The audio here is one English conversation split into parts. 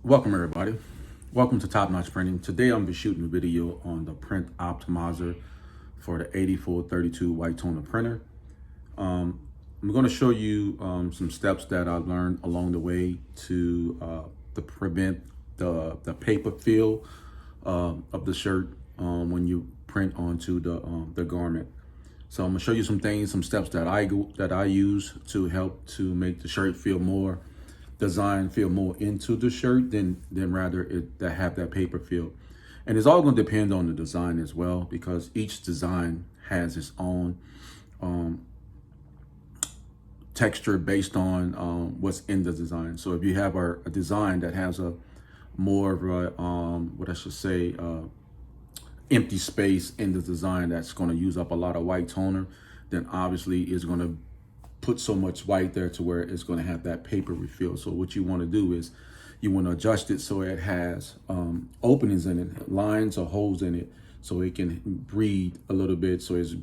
Welcome everybody. Welcome to Top Notch Printing. Today I'm going to be shooting a video on the print optimizer for the 8432 white toner printer. I'm going to show you some steps that I learned along the way to prevent the paper feel of the shirt when you print onto the garment. So I'm going to show you some things, some steps that I use to help to make the shirt feel more into the shirt than rather it that have that paper feel. And it's all going to depend on the design as well, because each design has its own texture based on what's in the design. So if you have a design that has a more of a empty space in the design that's going to use up a lot of white toner, then obviously it's going to put so much white there to where it's going to have that papery feel. So what you want to do is you want to adjust it so it has openings in it, lines or holes in it, so it can breathe a little bit. So it's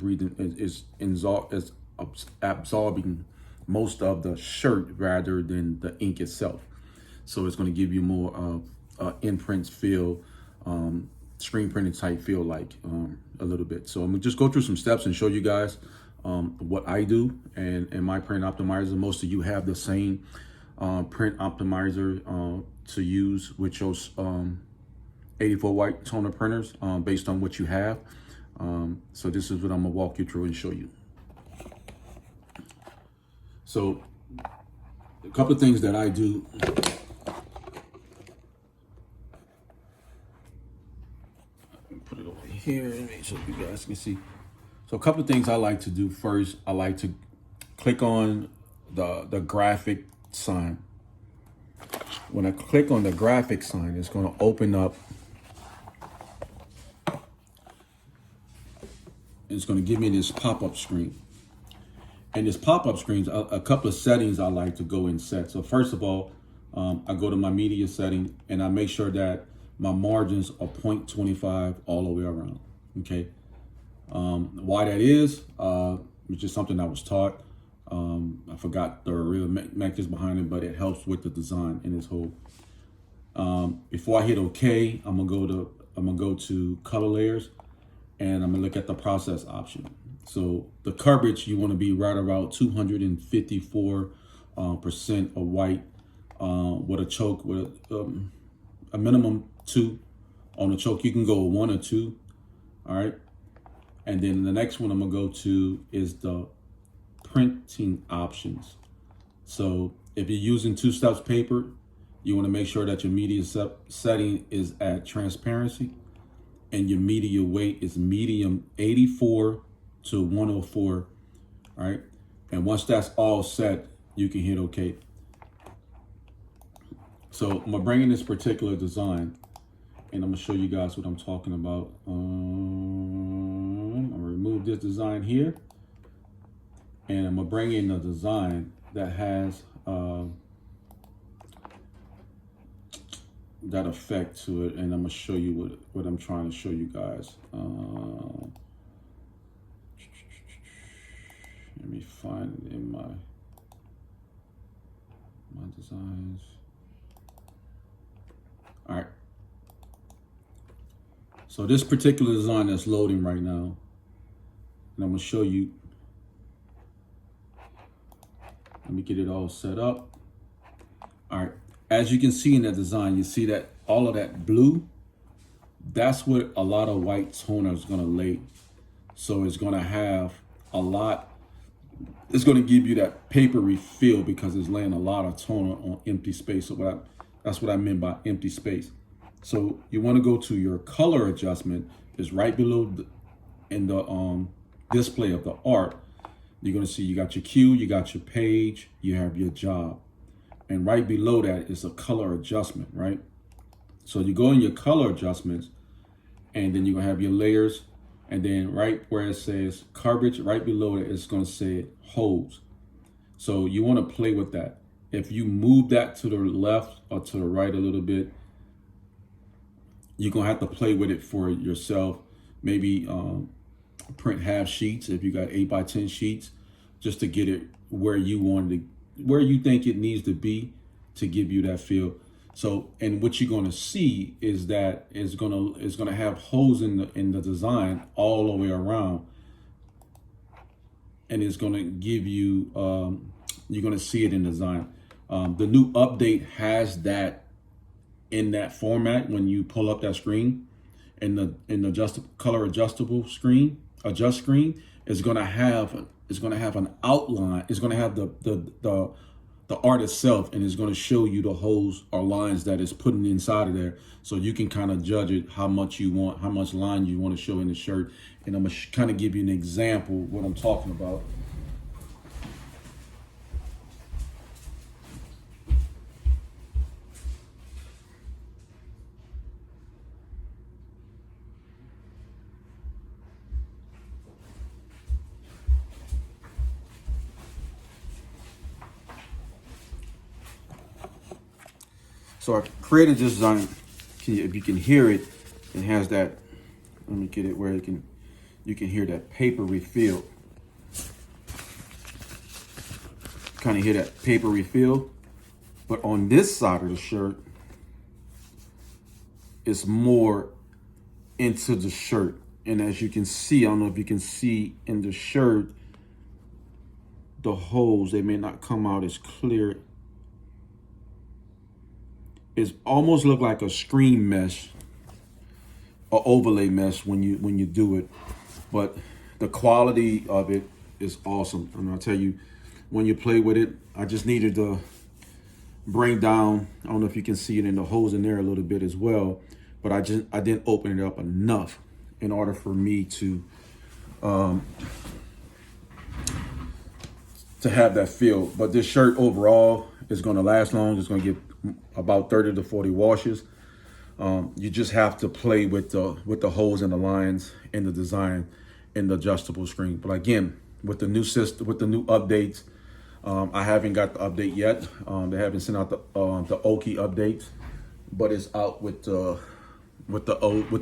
absorbing most of the shirt rather than the ink itself. So it's going to give you more of imprint feel, screen printing type feel, like a little bit. So I'm gonna just go through some steps and show you guys what I do and my print optimizer. Most of you have the same print optimizer to use with your 84 white toner printers based on what you have. So this is what I'm gonna walk you through and show you. So a couple of things that I do. Put it over here so you guys can see. So a couple of things I like to do. First, I like to click on the graphic sign. When I click on the graphic sign, it's going to open up. It's going to give me this pop-up screen. And this pop-up screen, a couple of settings I like to go and set. So first of all, I go to my media setting and I make sure that my margins are 0.25 all the way around. Okay. Why that is, it's just something I was taught. I forgot the real mechanism behind it, but it helps with the design in its whole. Before I hit OK, I'm gonna go to color layers, and I'm gonna look at the process option. So the coverage, you want to be right around 254% of white with a choke with a minimum 2 on the choke. You can go 1 or 2. All right. And then the next one I'm gonna go to is the printing options. So if you're using 2 steps paper, you want to make sure that your media setting is at transparency and your media weight is medium 84 to 104. All right. And once that's all set, you can hit OK. So I'm gonna bring in this particular design and I'm gonna show you guys what I'm talking about. I'm gonna remove this design here, and I'm gonna bring in a design that has that effect to it, and I'm gonna show you what I'm trying to show you guys. Let me find it in my designs. All right. So this particular design that's loading right now, and I'm gonna show you. Let me get it all set up. All right, as you can see in that design, you see that all of that blue, that's what a lot of white toner is gonna lay. So it's gonna have a lot, it's gonna give you that papery feel because it's laying a lot of toner on empty space. So that's what I meant by empty space. So you want to go to your color adjustment. Is right below in the display of the art. You're going to see you got your cue, you got your page, you have your job. And right below that is a color adjustment, right? So you go in your color adjustments, and then you're going to have your layers. And then right where it says coverage, right below it, it's going to say holds. So you want to play with that. If you move that to the left or to the right a little bit, you're going to have to play with it for yourself. Maybe print half sheets if you got 8x10 sheets, just to get it where you think it needs to be to give you that feel. So, and what you're going to see is that it's going to have holes in the design all the way around, and it's going to give you you're going to see it in design. The new update has that in that format when you pull up that screen, in the color adjustable screen, adjust screen is going to have an outline. It's going to have the art itself, and it's going to show you the holes or lines that is putting inside of there, so you can kind of judge it how much line you want to show in the shirt. And I'm gonna kind of give you an example of what I'm talking about. So I created this design. If you can hear it, it has that. Let me get it where you can hear that paper refill. Kind of hear that paper refill, but on this side of the shirt, it's more into the shirt. And as you can see, I don't know if you can see in the shirt, the holes, they may not come out as clear. It almost look like a screen mesh or overlay mesh when you do it, but the quality of it is awesome. And I'll tell you, when you play with it, I just needed to bring down, I don't know if you can see it in the holes in there a little bit as well, but I didn't open it up enough in order for me to have that feel. But this shirt overall is going to last long. It's going to get about 30 to 40 washes. You just have to play with the holes and the lines and the design in the adjustable screen. But again, with the new system, with the new updates, I haven't got the update yet. They haven't sent out the Oki updates, but it's out with the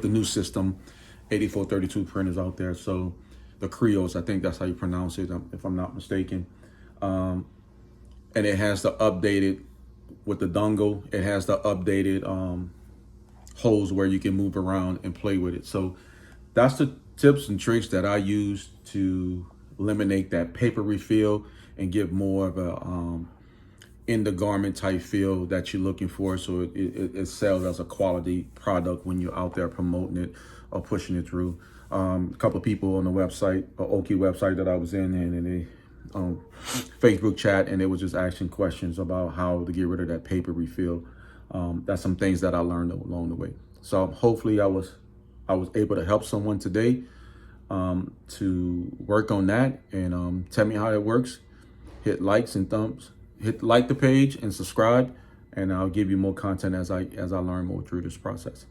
new system. 8432 printers out there. So the Creos, I think that's how you pronounce it, if I'm not mistaken. And it has the updated with the dongle. It has the updated holes where you can move around and play with it. So that's the tips and tricks that I use to eliminate that paper refill and give more of a in the garment type feel that you're looking for, so it sells as a quality product when you're out there promoting it or pushing it through. A couple of people on the website, Oki website that I was in, and they Facebook chat, and they was just asking questions about how to get rid of that paper refill. That's some things that I learned along the way. So hopefully I was able to help someone today to work on that, and tell me how it works. Hit likes and thumbs. Like the page and subscribe, and I'll give you more content as I learn more through this process.